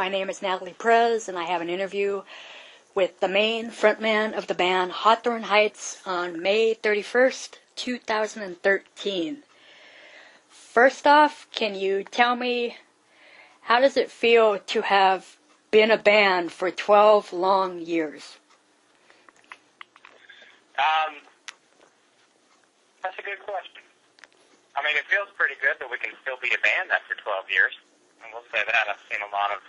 My name is Natalie and I have an interview with the main frontman of the band Hawthorne Heights on May 31st, 2013. First off, can you tell me, how does it feel to have been a band for 12 long years? That's a good question. I mean, it feels pretty good that we can still be a band after 12 years. And we'll say that. I've seen a lot of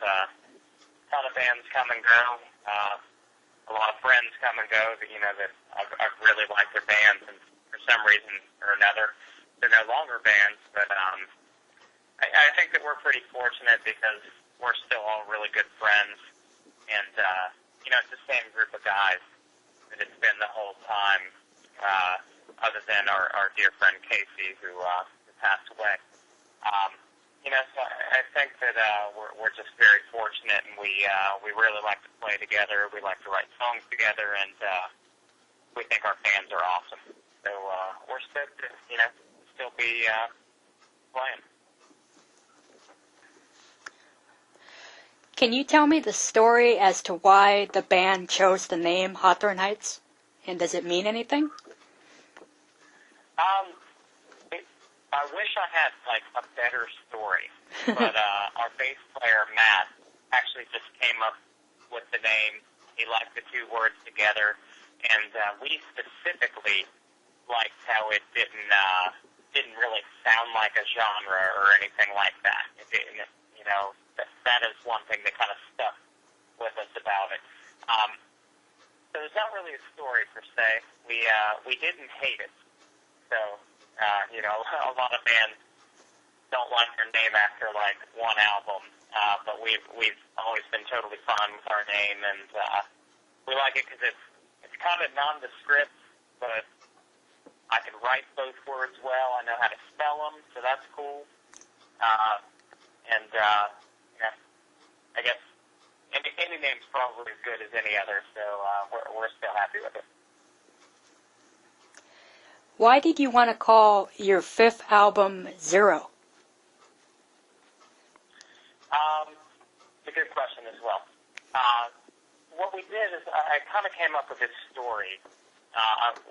bands come and go, a lot of friends come and go that, that I've really liked their bands, and for some reason or another, they're no longer bands. But I think that we're pretty fortunate because we're still all really good friends. And, it's the same group of guys that it's been the whole time, other than our dear friend Casey, who passed away. So I think that we're just very fortunate, and we really like to play together. We like to write songs together, and we think our fans are awesome. So we're stoked to, still be playing. Can you tell me the story as to why the band chose the name Hawthorne Heights? And does it mean anything? I wish I had, a better story. But our bass player, Matt, actually just came up with the name. He liked the two words together. And we specifically liked how it didn't really sound like a genre or anything like that. It didn't, that is one thing that kind of stuck with us about it. So there's not really a story per se. We didn't hate it. So, a lot of bands don't like their name after one album, but we've always been totally fine with our name, and we like it because it's kind of nondescript, but I can write both words well. I know how to spell them, so that's cool. I guess any name's probably as good as any other, so we're still happy with it. Why did you want to call your fifth album Zero? It's a good question as well. What we did is I kind of came up with this story.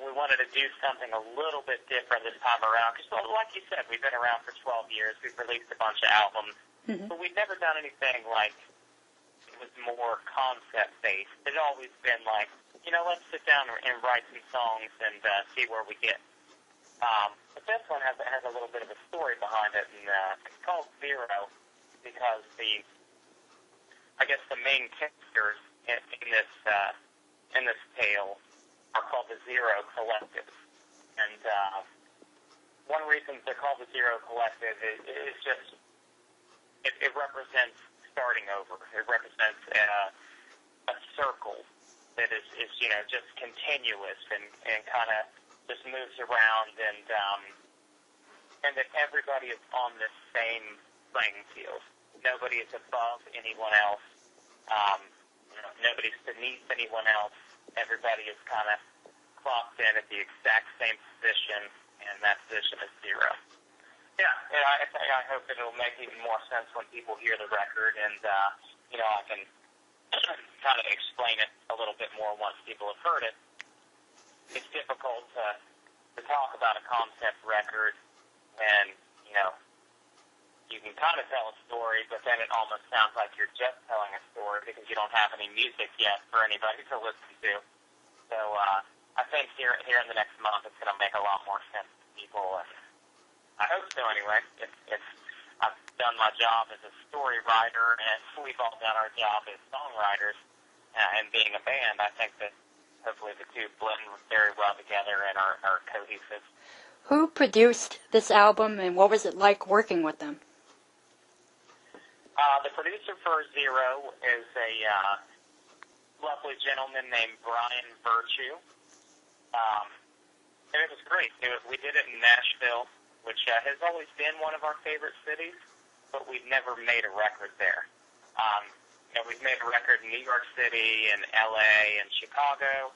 We wanted to do something a little bit different this time around because, like you said, we've been around for 12 years. We've released a bunch of albums, but we've never done anything it was more concept-based. It's always been let's sit down and write some songs and see where we get. But this one has a little bit of a story behind it, and it's called Zero because the main characters in this tale are called the Zero Collective. And one reason they're called the Zero Collective is just it represents starting over. It represents a circle that is just continuous and kind of just moves around, and that everybody is on the same playing field. Nobody is above anyone else. Nobody's beneath anyone else. Everybody is kind of clocked in at the exact same position, and that position is zero. Yeah, I hope that it'll make even more sense when people hear the record, and I can kind of explain it a little bit more once people have heard it. It's difficult to talk about a concept record when, you can kind of tell a story, but then it almost sounds like you're just telling a story because you don't have any music yet for anybody to listen to. So I think here in the next month it's going to make a lot more sense to people. And I hope so anyway. If I've done my job as a story writer, and we've all done our job as songwriters, and being a band, I think that hopefully the two blend very well together and are cohesive. Who produced this album, and what was it like working with them? The producer for Zero is a lovely gentleman named Brian Virtue. And it was great. We did it in Nashville, which has always been one of our favorite cities, but we've never made a record there. We've made a record in New York City and L.A. and Chicago,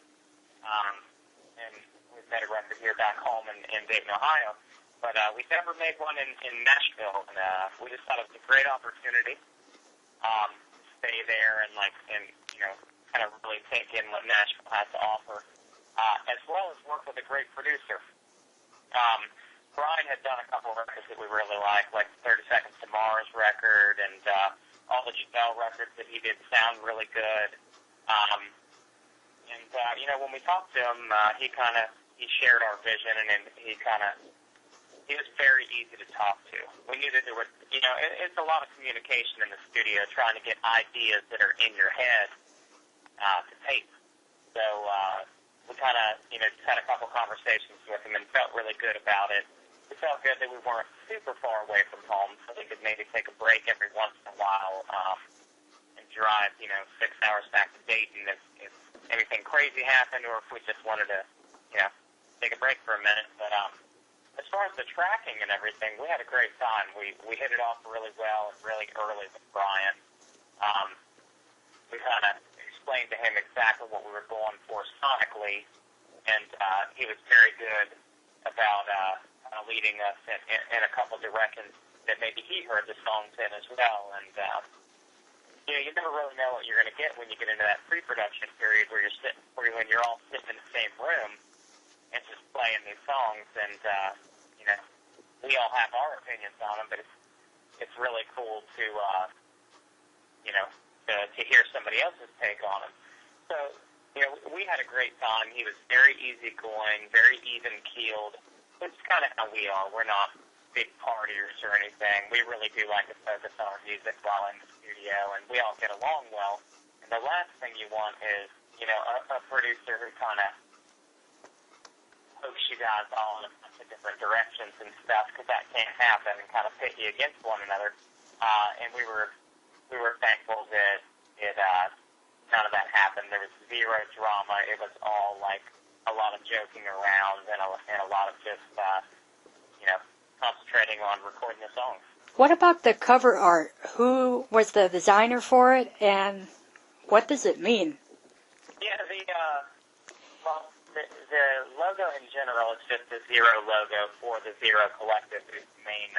and we've made a record here back home in Dayton, Ohio. But we've never made one in Nashville, and we just thought it was a great opportunity. stay there and kind of really take in what Nashville has to offer, as well as work with a great producer. Brian had done a couple of records that we really like 30 Seconds to Mars record, and all the Chappelle records that he did sound really good. When we talked to him, he shared our vision, and he was very easy to talk to. We knew that there was, it's a lot of communication in the studio, trying to get ideas that are in your head to tape. So we just had a couple conversations with him and felt really good about it. It felt good that we weren't super far away from home, so we could maybe take a break every once in a while and drive, 6 hours back to Dayton if anything crazy happened, or if we just wanted to, take a break for a minute. But as far as the tracking and everything, we had a great time. We hit it off really well and really early with Brian. We kind of explained to him exactly what we were going for sonically, and he was very good about leading us in a couple directions that maybe he heard the songs in as well. And you never really know what you're going to get when you get into that pre-production period where when you're all sitting in the same room and just playing these songs. And we all have our opinions on them, but it's really cool to to hear somebody else's take on them. So we had a great time. He was very easygoing, very even-keeled. It's kind of how we are. We're not big partiers or anything. We really do like to focus on our music while in the studio, and we all get along well. And the last thing you want is, a producer who kind of pokes you guys all in a bunch of different directions and stuff, because that can't happen, and kind of pit you against one another. And we were thankful that none of that happened. There was zero drama. It was all a lot of joking around and a lot of just, concentrating on recording the songs. What about the cover art? Who was the designer for it, and what does it mean? Yeah, the logo in general is just the Zero logo for the Zero Collective, who's the main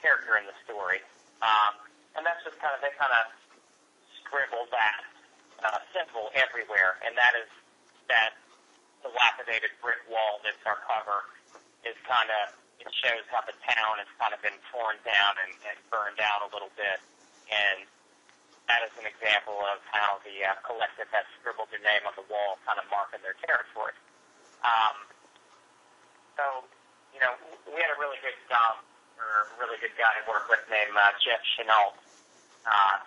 character in the story. And that's just they scribbled that symbol everywhere, and that is that dilapidated brick wall that's our cover is it shows how the town has been torn down and burned out a little bit, and that is an example of how the collective has scribbled their name on the wall, marking their territory. So, we had a really good really good guy to work with named Jeff Chenault,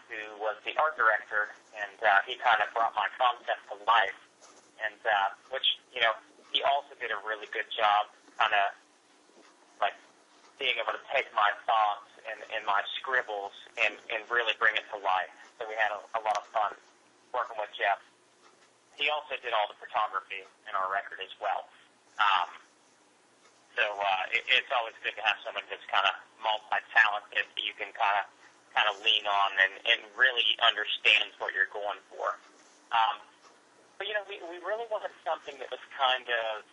who was the art director, and he brought my concept to life, and which, he also did a really good job being able to take my thoughts and my scribbles and really bring it to life. So we had a lot of fun working with Jeff. He also did all the photography in our record as well. So it's always good to have someone that's multi-talented that you can kind of lean on and really understands what you're going for. But we really wanted something that was kind of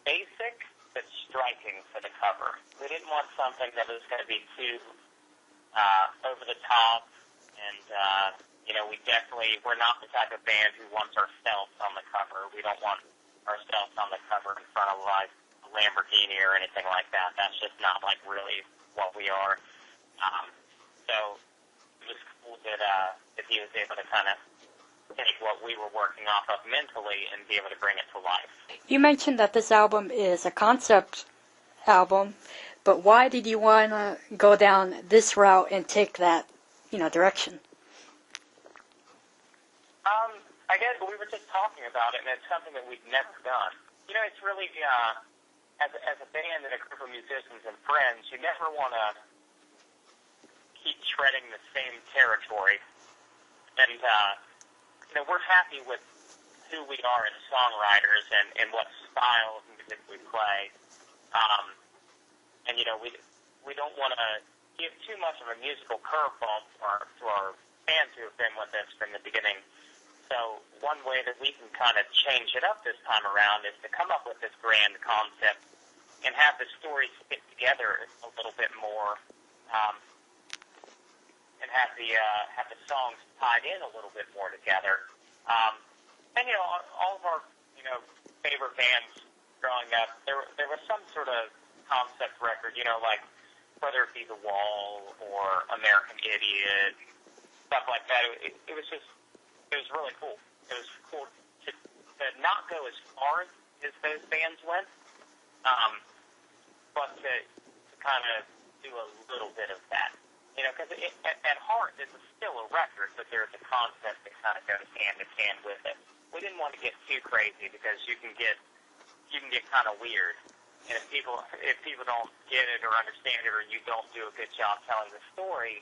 basic but striking for the cover. We didn't want something that was going to be too over the top, and we're not the type of band who wants ourselves on the cover. We don't want ourselves on the cover in front of a Lamborghini or anything like that. That's just not really what we are. So it was cool that he was able to take what we were working off of mentally and be able to bring it to life. You mentioned that this album is a concept album, but why did you want to go down this route and take that, direction? I guess we were just talking about it, and it's something that we've never done. It's really, as a band and a group of musicians and friends, you never want to keep treading the same territory. And, we're happy with who we are as songwriters and what style of music we play. And, we don't want to give too much of a musical curveball to our fans who have been with us from the beginning. So one way that we can change it up this time around is to come up with this grand concept and have the stories fit together a little bit more, have the songs tied in a little bit more together. And all of our favorite bands growing up, there was some sort of concept record, like whether it be The Wall or American Idiot, stuff like that. It was really cool. It was cool to not go as far as those bands went, but to kind of do a little bit of that. Because at heart, this is still a record, but there's a concept that kind of goes hand in hand with it. We didn't want to get too crazy because you can get kind of weird, and if people don't get it or understand it, or you don't do a good job telling the story,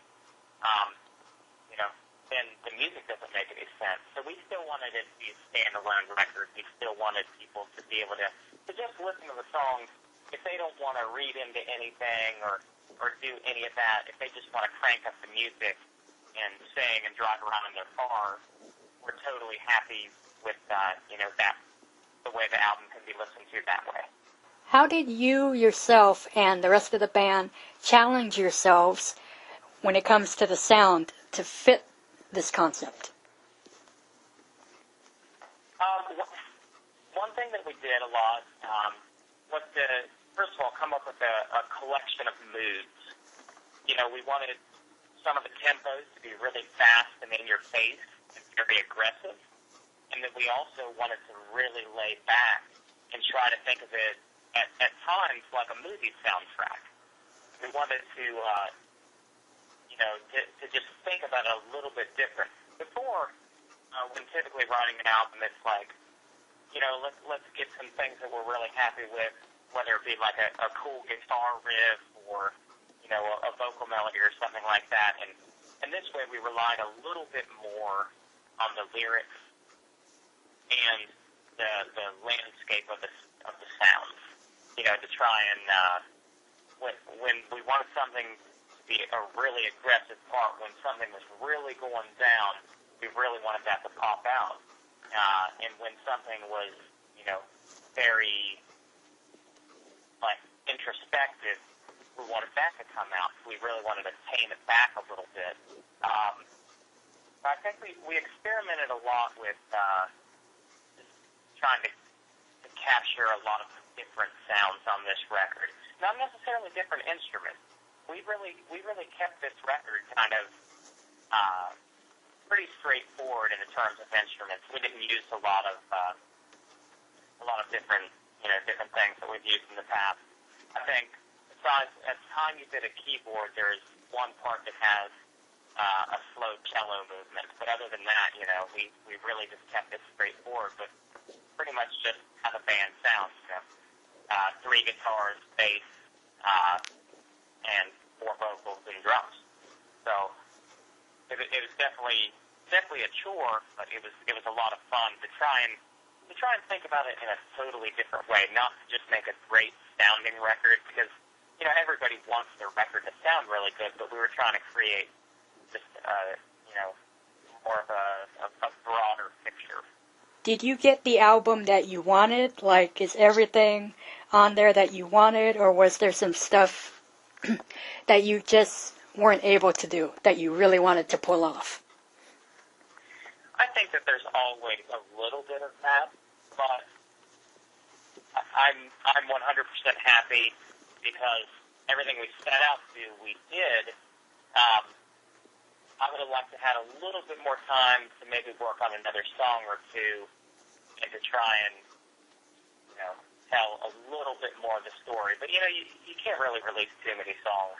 then the music doesn't make any sense. So we still wanted it to be a standalone record. We still wanted people to be able to just listen to the songs. If they don't want to read into anything or do any of that, if they just want to crank up the music and sing and drive around in their car, we're totally happy with that, the way the album can be listened to that way. How did you yourself and the rest of the band challenge yourselves when it comes to the sound to fit this concept? One thing that we did a lot was to, first of all, come up with a collection of moods. We wanted some of the tempos to be really fast and in your face and very aggressive, and then we also wanted to really lay back and try to think of it at times like a movie soundtrack. We wanted to to just think about it a little bit different. Before, when typically writing an album, it's like, let's get some things that we're really happy with, whether it be like a cool guitar riff or, a vocal melody or something like that. And this way we relied a little bit more on the lyrics and the landscape of the sounds, to try and, when we wanted something to be a really aggressive part, when something was really going down, we really wanted that to pop out. And when something was, very, introspective, we wanted that to come out. We really wanted to tame it back a little bit. I think we experimented a lot with trying to capture a lot of different sounds on this record. Not necessarily different instruments. We really kept this record kind of pretty straightforward in the terms of instruments. We didn't use a lot of different different things that we've used in the past. I think besides at the time you did a keyboard, there's one part that has a slow cello movement, but other than that, we really just kept it straightforward, but pretty much just how the band sounds. 3 guitars, bass, and 4 vocals and drums. So it was definitely a chore, but it was a lot of fun to try and think about it in a totally different way, not to just make a great sounding record, because everybody wants their record to sound really good, but we were trying to create just more of a broader picture. Did you get the album that you wanted? Like, is everything on there that you wanted, or was there some stuff that you just weren't able to do, that you really wanted to pull off? I think that there's always a little bit of that, but I'm 100% happy because everything we set out to do, we did. I would have liked to have a little bit more time to maybe work on another song or two and to try and, tell a little bit more of the story. But, you can't really release too many songs.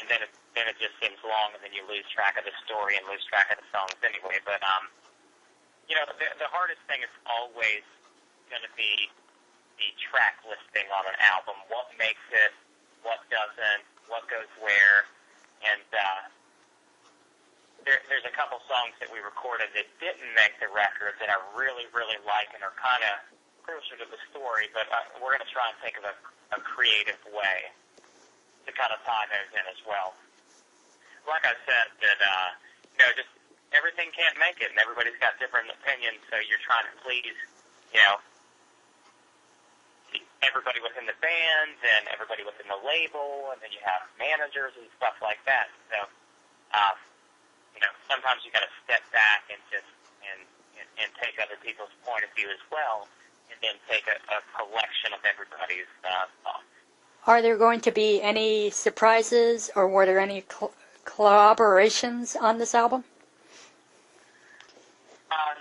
And then it just seems long, and then you lose track of the story and lose track of the songs anyway. But, the hardest thing is always going to be the track listing on an album. What makes it, what doesn't, what goes where. And there's a couple songs that we recorded that didn't make the record that I really, really like and are kind of closer to the story, but we're going to try and think of a creative way to kind of tie those in as well. Like I said, that, just everything can't make it, and everybody's got different opinions, so you're trying to please, everybody within the band and everybody within the label, and then you have managers and stuff like that. So sometimes you got to step back and just and take other people's point of view as well, and then take a collection of everybody's thoughts. Are there going to be any surprises, or were there any collaborations on this album?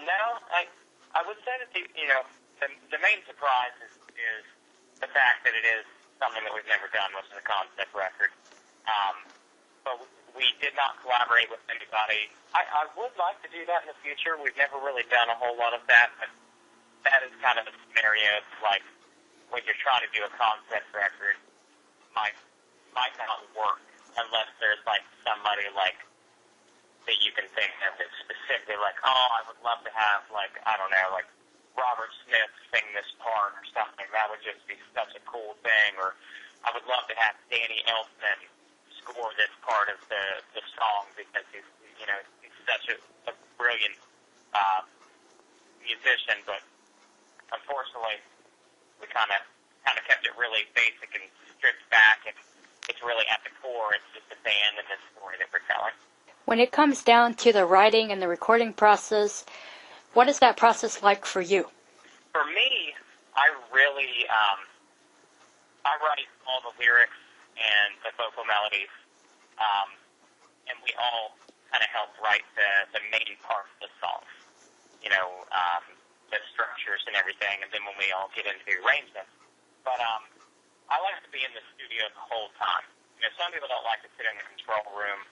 No, I would say that the main surprise is the fact that it is something that we've never done, which is a concept record. But we did not collaborate with anybody. I would like to do that in the future. We've never really done a whole lot of that, but that is kind of a scenario like when you're trying to do a concept record, might not work unless there's like somebody like that you can think of that's specifically like, oh, I would love to have like, I don't know, like Robert Smith sing this part or something. That would just be such a cool thing. Or I would love to have Danny Elfman score this part of the song because he's such a brilliant musician. But unfortunately, we kind of kept it really basic and stripped back, and it's really at the core. It's just a band and this story that we're telling. When it comes down to the writing and the recording process, what is that process like for you? For me, I really, I write all the lyrics and the vocal melodies, and we all kind of help write the main part of the song, the structures and everything, and then when we all get into the arrangements. But I like to be in the studio the whole time. Some people don't like to sit in the control room,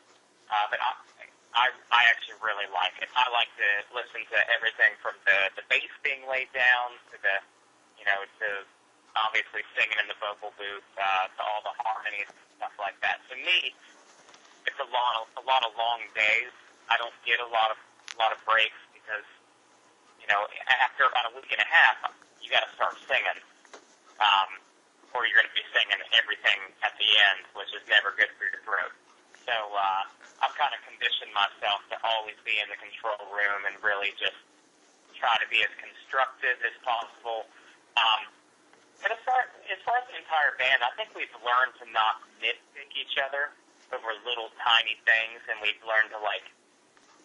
but I actually really like it. I like to listen to everything from the bass being laid down to to obviously singing in the vocal booth, to all the harmonies and stuff like that. To me, it's a lot of long days. I don't get a lot of breaks because after about a week and a half, you got to start singing, or you're going to be singing everything at the end, which is never good for your throat. So I've kind of conditioned myself to always be in the control room and really just try to be as constructive as possible. And as far as the entire band, I think we've learned to not nitpick each other over little tiny things, and we've learned to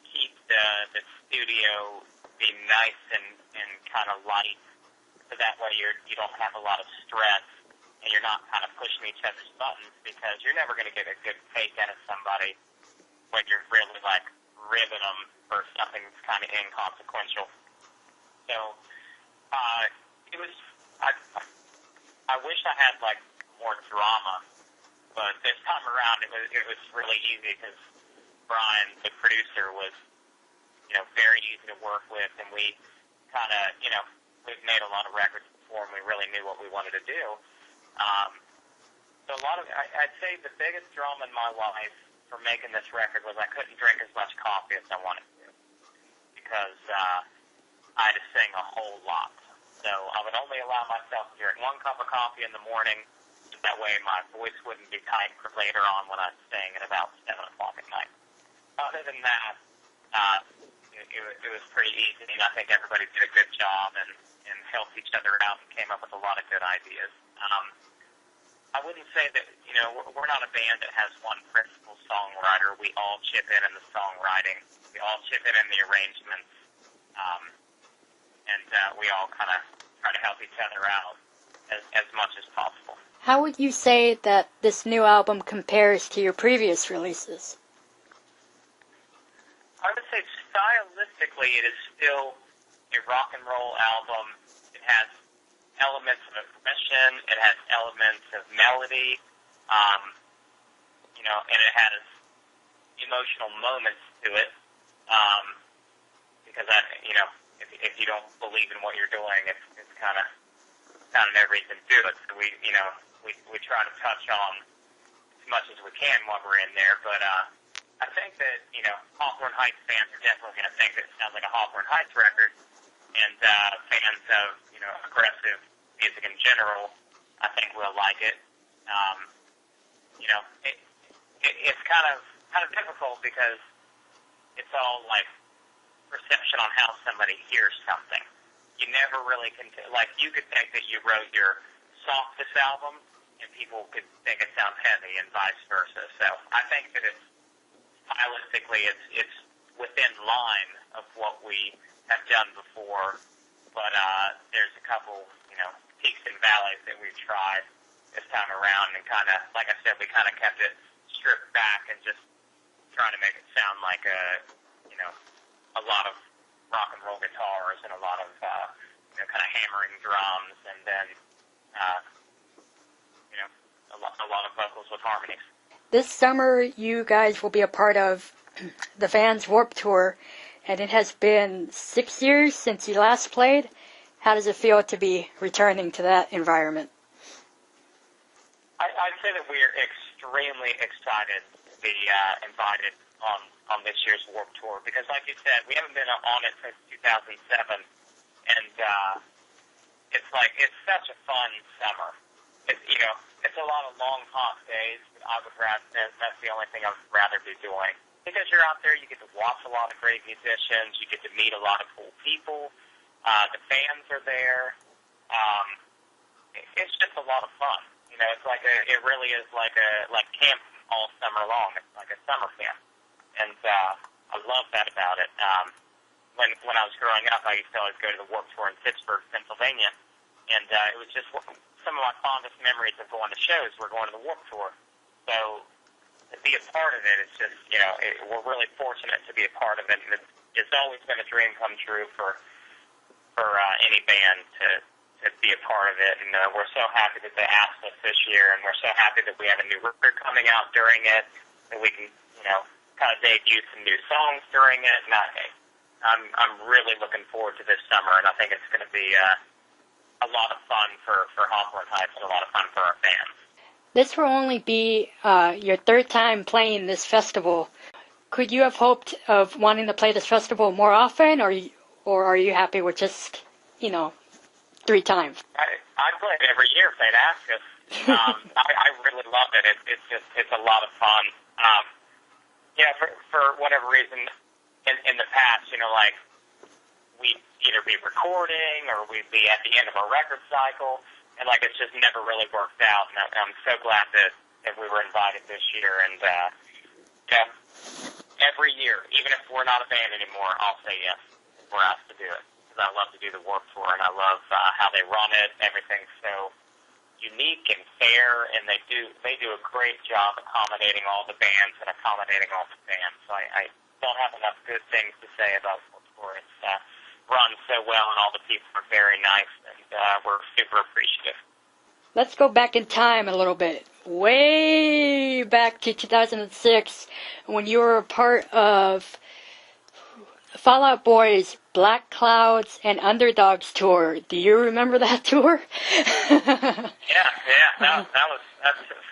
keep the studio be nice and kind of light, so that way you don't have a lot of stress and you're not kind of pushing each other's buttons, because you're never going to get a good take out of somebody when you're really ribbing them for something that's kind of inconsequential. So it was. I wish I had more drama, but this time around it was really easy because Brian, the producer, was very easy to work with, and we kind of we've made a lot of records before, and we really knew what we wanted to do. So I'd say the biggest drama in my life for making this record was I couldn't drink as much coffee as I wanted to, because I had to sing a whole lot. So I would only allow myself to drink 1 cup of coffee in the morning. That way my voice wouldn't be tight for later on when I sang at about 7 o'clock at night. Other than that, it was pretty easy, and I think everybody did a good job and helped each other out and came up with a lot of good ideas. I wouldn't say that, we're not a band that has one principal songwriter. We all chip in the songwriting. We all chip in the arrangements. And we all kind of try to help each other out as much as possible. How would you say that this new album compares to your previous releases? I would say stylistically it is still a rock and roll album. It has elements of aggression. It has elements of melody. And it has emotional moments to it. Because if you don't believe in what you're doing, it's kind of no reason to do it. So we try to touch on as much as we can while we're in there. But I think that Hawthorne Heights fans are definitely going to think that it sounds like a Hawthorne Heights record, and fans of aggressive music in general, I think will like it. It's kind of difficult because it's all perception on how somebody hears something. You never really can, you could think that you wrote your softest album, and people could think it sounds heavy, and vice versa. So I think that it's stylistically, it's within line of what we have done before, but there's a couple, peaks and valleys that we've tried this time around, and kind of, like I said, we kind of kept it stripped back and just trying to make it sound like a lot of rock and roll guitars and a lot of kind of hammering drums, and then a lot of vocals with harmonies. This summer, you guys will be a part of the Vans Warped Tour, and it has been 6 years since you last played. How does it feel to be returning to that environment? I'd say that we are extremely excited to be invited on this year's Warped Tour, because, like you said, we haven't been on it since 2007, and it's such a fun summer. It's a lot of long, hot days. That's the only thing I would rather be doing. Because you're out there, you get to watch a lot of great musicians, you get to meet a lot of cool people, the fans are there. It's just a lot of fun. It really is like camp all summer long. It's like a summer camp. And I love that about it. When I was growing up, I used to always go to the Warped Tour in Pittsburgh, Pennsylvania, and it was just some of my fondest memories of going to shows were going to the Warped Tour. So to be a part of it, it's just, we're really fortunate to be a part of it, and it's always been a dream come true for any band to be a part of it, and we're so happy that they asked us this year, and we're so happy that we have a new record coming out during it, that we can, kind of debut some new songs during it, and I'm really looking forward to this summer, and I think it's going to be a lot of fun for Hawthorne Heights and a lot of fun for our fans. This will only be your third time playing this festival. Could you have hoped of wanting to play this festival more often, or are you happy with just, 3 times? I'd play it every year if they'd ask us. I really love it. It's a lot of fun. For whatever reason, in the past, we'd either be recording or we'd be at the end of a record cycle, and it's just never really worked out. And I'm so glad that we were invited this year. And every year, even if we're not a band anymore, I'll say yes. We're asked to do it, because I love to do the Warped Tour, and I love how they run it. Everything's so unique and fair, and they do a great job accommodating all the bands and accommodating all the fans. So I don't have enough good things to say about Warped Tour. It's run so well, and all the people are very nice, and we're super appreciative. Let's go back in time a little bit. Way back to 2006, when you were a part of Fall Out Boy's Black Clouds and Underdogs tour. Do you remember that tour? Yeah. That's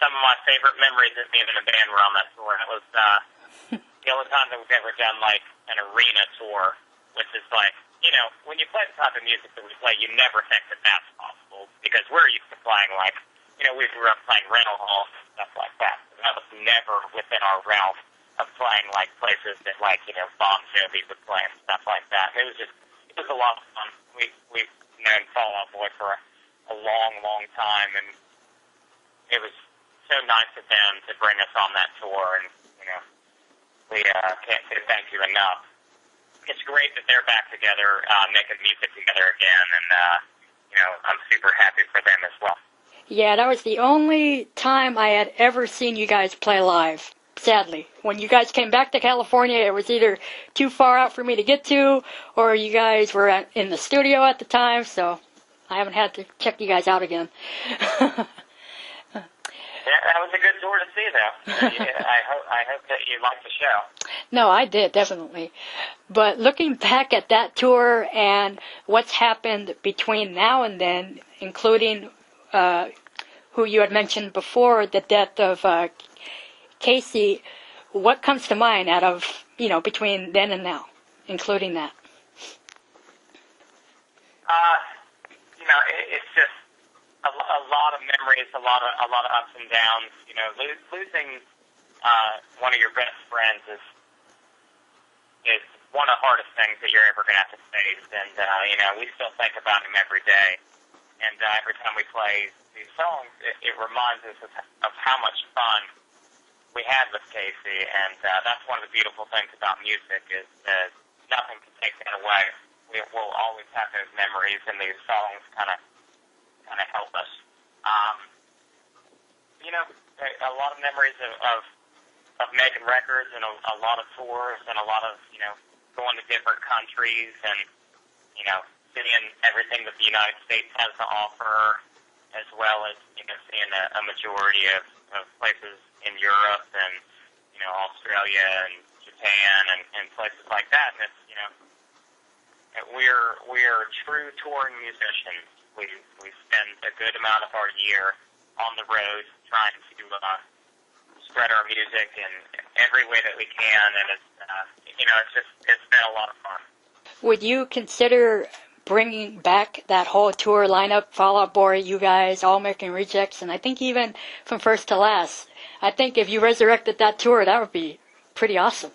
some of my favorite memories of being in a band were on that tour. It was the only time that we've ever done an arena tour, which is when you play the type of music that we play, you never think that that's possible, because we're used to playing we grew up playing rental halls and stuff like that. That was never within our realm of playing places that Bon Jovi would play and stuff like that. It was a lot of fun. We've known Fall Out Boy for a long, long time, and it was so nice of them to bring us on that tour, and we can't say thank you enough. It's great that they're back together, making music together again, and I'm super happy for them as well. Yeah, that was the only time I had ever seen you guys play live, sadly. When you guys came back to California, it was either too far out for me to get to, or you guys were in the studio at the time, so I haven't had to check you guys out again. Yeah, that was a good tour to see, though. I hope that you liked the show. No, I did, definitely. But looking back at that tour and what's happened between now and then, including who you had mentioned before, the death of Casey, what comes to mind out of, between then and now, including that? It's just a lot of memories, a lot of ups and downs. Losing one of your best friends is one of the hardest things that you're ever going to have to face. And we still think about him every day. And every time we play these songs, it reminds us of how much fun we had with Casey, and that's one of the beautiful things about music is that nothing can take that away. We'll always have those memories, and these songs kind of help us. You know, a lot of memories of making records and a lot of tours and a lot of, you know, going to different countries and, you know, seeing everything that the United States has to offer, as well as, you know, seeing a majority of places in Europe and, you know, Australia and Japan and places like that. And it's, you know, we're true touring musicians. We spend a good amount of our year on the road trying to spread our music in every way that we can, and it's you know, it's been a lot of fun. Would you consider bringing back that whole tour lineup, Fall Out Boy, you guys, All American Rejects, and I think even From First to Last? I think if you resurrected that tour, that would be pretty awesome.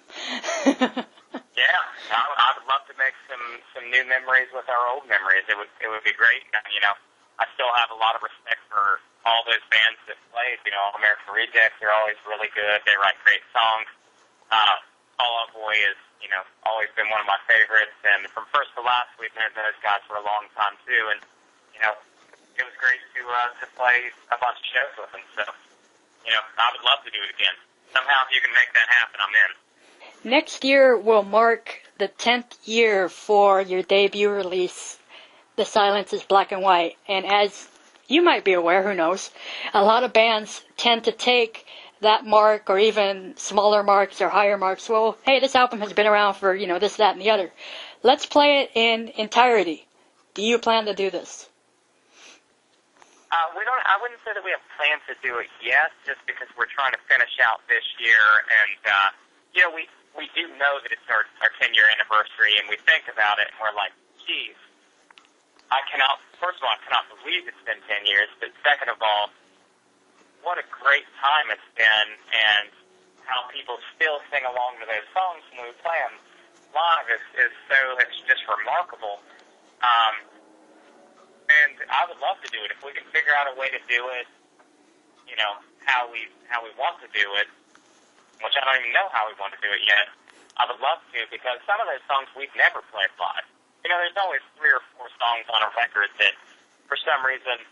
Yeah, I would love to make some new memories with our old memories. It would be great. You know, I still have a lot of respect for all those bands that played. You know, All American Rejects, they're always really good. They write great songs. Fall Out Boy is, you know, always been one of my favorites. And From First to Last, we've known those guys for a long time too. And you know, it was great to play a bunch of shows with them. So, you know, I would love to do it again. Somehow, if you can make that happen, I'm in. Next year will mark the 10th year for your debut release, The Silence is Black and White. And as you might be aware, who knows, a lot of bands tend to take that mark or even smaller marks or higher marks. Well, hey, this album has been around for, you know, this, that, and the other. Let's play it in entirety. Do you plan to do this? I wouldn't say that we have plans to do it yet, just because we're trying to finish out this year. And, you know, we do know that it's our 10-year anniversary, and we think about it, and we're like, geez, first of all, I cannot believe it's been 10 years, but second of all, what a great time it's been, and how people still sing along to those songs when we play them live it's just remarkable. And I would love to do it if we can figure out a way to do it, you know, how we want to do it, which I don't even know how we want to do it yet. I would love to, because some of those songs we've never played live. You know, there's always 3 or 4 songs on a record that, for some reason,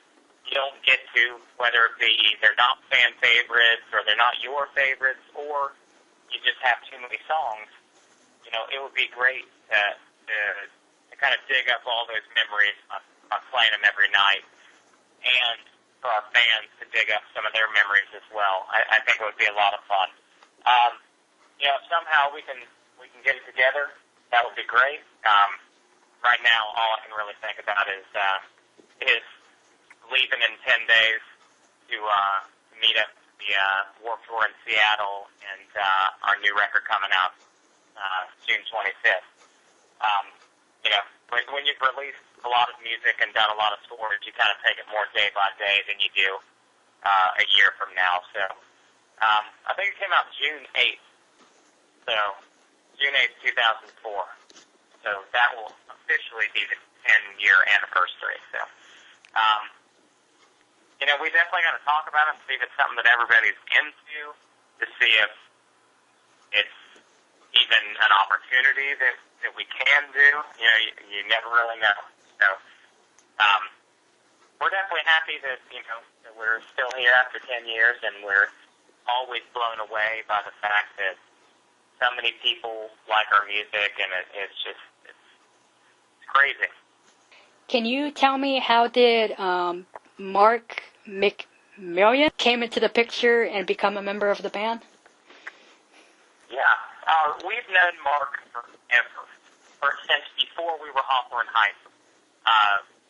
you don't get to, whether it be they're not fan favorites, or they're not your favorites, or you just have too many songs. You know, it would be great to kind of dig up all those memories by playing them every night, and for our fans to dig up some of their memories as well. I think it would be a lot of fun. You know, if somehow we can get it together, that would be great. Right now, all I can really think about is leaving in 10 days to meet up the Warped Tour in Seattle, and our new record coming out June 25th. You know, when you've released a lot of music and done a lot of tours, you kind of take it more day by day than you do a year from now. So I think it came out June 8th. So June 8th, 2004. So that will officially be the 10-year anniversary. So, you know, we definitely got to talk about it and see if it's something that everybody's into, to see if it's even an opportunity that we can do. You know, you never really know. So, we're definitely happy that, you know, that we're still here after 10 years, and we're always blown away by the fact that so many people like our music, and it's crazy. Can you tell me, how did Mark McMillian came into the picture and become a member of the band? Yeah, we've known Mark forever, since before we were Hawthorne Heights.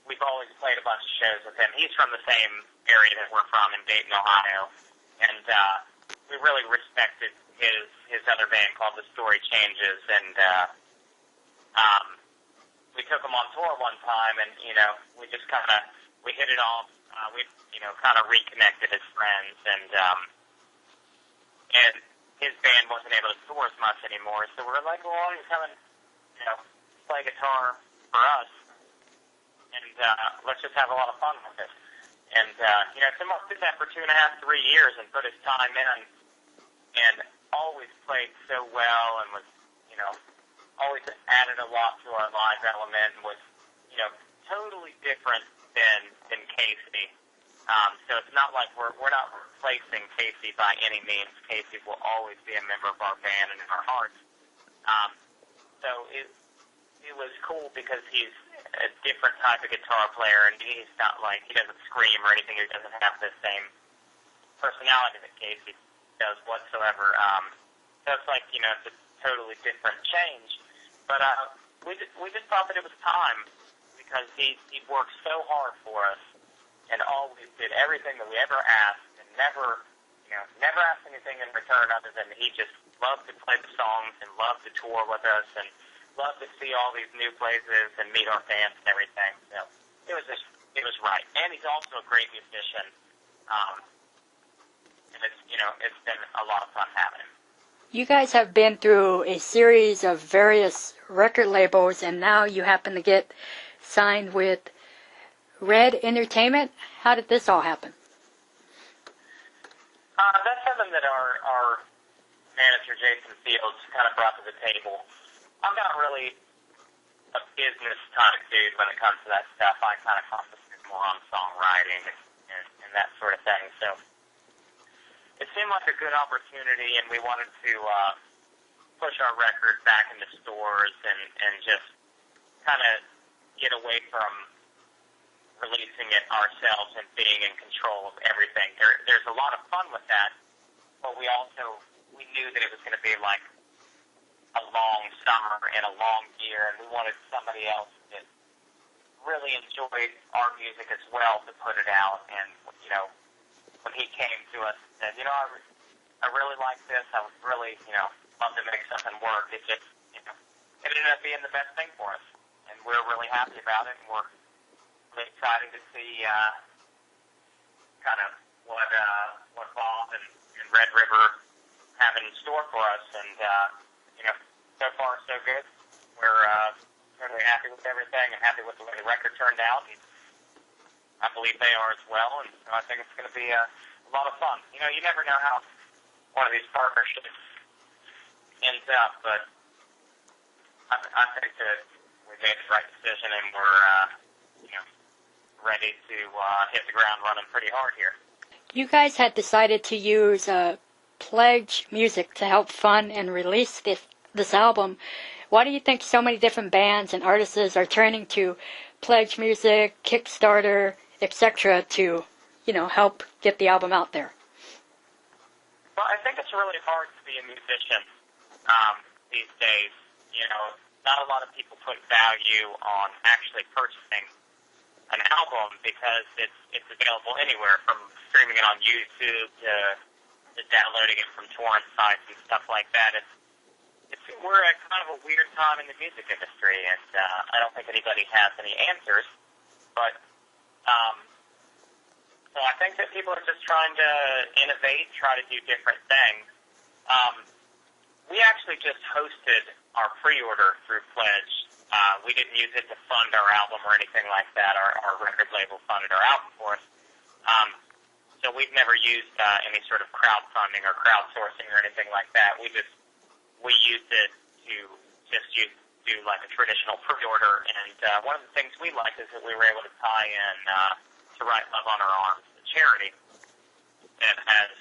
We've always played a bunch of shows with him. He's from the same area that we're from in Dayton, Ohio, and we really respected his other band called The Story Changes, and we took him on tour one time, and, you know, we just we hit it off. We, you know, kind of reconnected as friends, and his band wasn't able to tour as much anymore, so we were like, well, why don't you come and, you know, play guitar for us, and let's just have a lot of fun with it. And, you know, so Mark did that for 2.5, 3 years and put his time in, and always played so well and was, always added a lot to our live element and was, totally different than Casey. So it's not like we're not replacing Casey by any means. Casey will always be a member of our band and in our hearts. So it was cool because he's a different type of guitar player, and he's not like, he doesn't scream or anything. He doesn't have the same personality that Casey does whatsoever. So it's like, it's a totally different change. But we just thought that it was time because he worked so hard for us and always did everything that we ever asked and never asked anything in return other than he just loved to play the songs and loved to tour with us and loved to see all these new places and meet our fans and everything. So it was right. And he's also a great musician. And it's been a lot of fun having him. You guys have been through a series of various record labels, and now you happen to get signed with Red Entertainment. How did this all happen? That's something that our manager, Jason Fields, kind of brought to the table. I'm not really a business type dude when it comes to that stuff. I kind of concentrate more on songwriting and that sort of thing. So it seemed like a good opportunity, and we wanted to push our record back into stores and just kind of get away from releasing it ourselves and being in control of everything. There's a lot of fun with that, but we knew that it was going to be like a long summer and a long year, and we wanted somebody else that really enjoyed our music as well to put it out. And when he came to us and said, I really like this, I would really, love to make something work, it just, it ended up being the best thing for us. And we're really happy about it, and we're really excited to see kind of what Bob and Red River have in store for us. And, so far so good. We're really happy with everything and happy with the way the record turned out. And I believe they are as well, and so I think it's going to be a lot of fun. You never know how one of these partnerships ends up, but I think that we made the right decision, and we're ready to hit the ground running pretty hard here. You guys had decided to use Pledge Music to help fund and release this album. Why do you think so many different bands and artists are turning to Pledge Music, Kickstarter, etc. to, help get the album out there? Well, I think it's really hard to be a musician these days. Not a lot of people put value on actually purchasing an album because it's available anywhere, from streaming it on YouTube to downloading it from torrent sites and stuff like that. We're at kind of a weird time in the music industry, and I don't think anybody has any answers. But so I think that people are just trying to innovate, try to do different things. We actually just hosted our pre-order through Pledge. We didn't use it to fund our album or anything like that. Our record label funded our album for us. So we've never used any sort of crowdfunding or crowdsourcing or anything like that. We used it to just do like a traditional pre-order, and one of the things we liked is that we were able to tie in To Write Love on Our Arms, the charity that has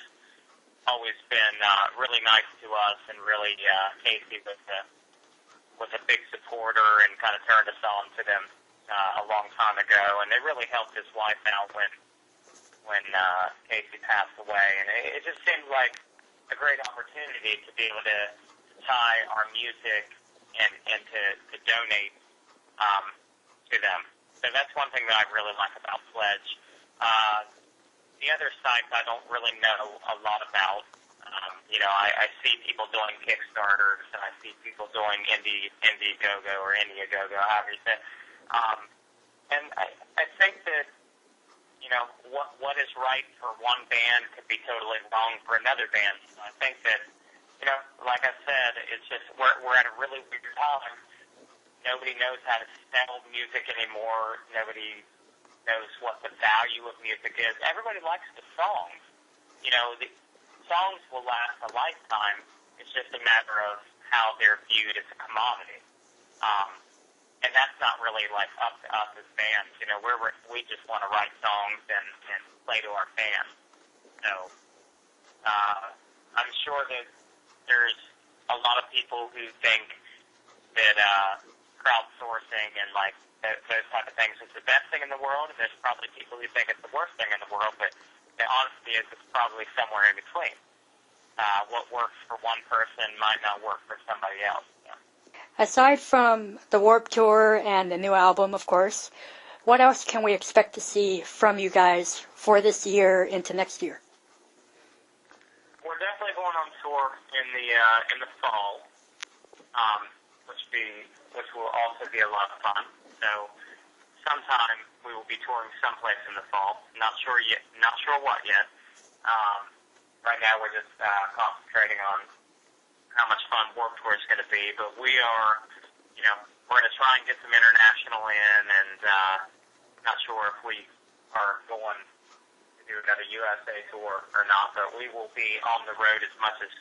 always been really nice to us, and really Casey was a big supporter and kind of turned us on to them a long time ago, and they really helped his wife out when Casey passed away, and it just seemed like a great opportunity to be able to tie our music and to donate to them. So that's one thing that I really like about Pledge. The other sites I don't really know a lot about. I see people doing Kickstarters, and I see people doing Indiegogo or Indiegogo, however you say it. And I think that, what is right for one band could be totally wrong for another band. So I think that, like I said, it's just we're at a really weird time. Nobody knows how to sell music anymore. Nobody knows what the value of music is. Everybody likes the songs. songs will last a lifetime. It's just a matter of how they're viewed as a commodity. And that's not really like up to us as bands. You know, we just want to write songs and play to our fans. So I'm sure that there's a lot of people who think that crowdsourcing and like those type of things is the best thing in the world, and there's probably people who think it's the worst thing in the world, but the honesty is it's probably somewhere in between. What works for one person might not work for somebody else. Yeah. Aside from the Warped Tour and the new album, of course, what else can we expect to see from you guys for this year into next year? We're definitely going on tour in the fall, which will also be a lot of fun. So sometime we will be touring someplace in the fall. Not sure yet. Not sure what yet. Right now we're just concentrating on how much fun Warped Tour is going to be. But we are, we're going to try and get some international in, and not sure if we are going to do another USA tour or not. But we will be on the road as much as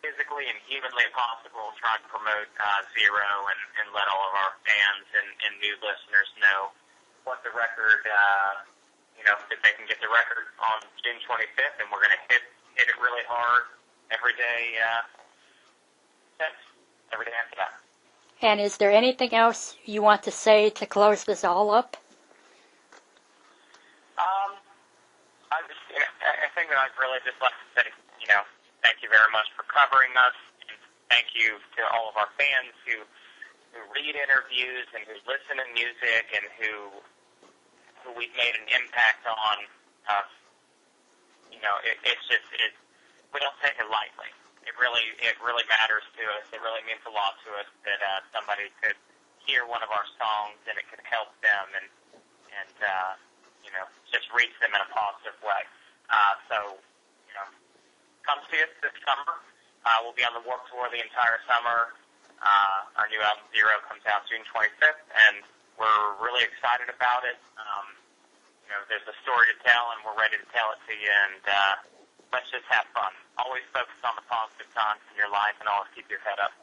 physically and humanly possible, trying to promote Zero and let all of our fans and new listeners know what the record, that they can get the record on June 25th, and we're going to hit it really hard every day after that. And is there anything else you want to say to close this all up? I think that I'd really just like to say, thank you very much for covering us, and thank you to all of our fans who read interviews and who listen to music and who we've made an impact on. We don't take it lightly. It really matters to us. It really means a lot to us that somebody could hear one of our songs and it could help them and just reach them in a positive way. Come see us this summer. We'll be on the Warped Tour the entire summer. Our new album, Zero, comes out June 25th, and we're really excited about it. There's a story to tell, and we're ready to tell it to you, and let's just have fun. Always focus on the positive times in your life, and always keep your head up.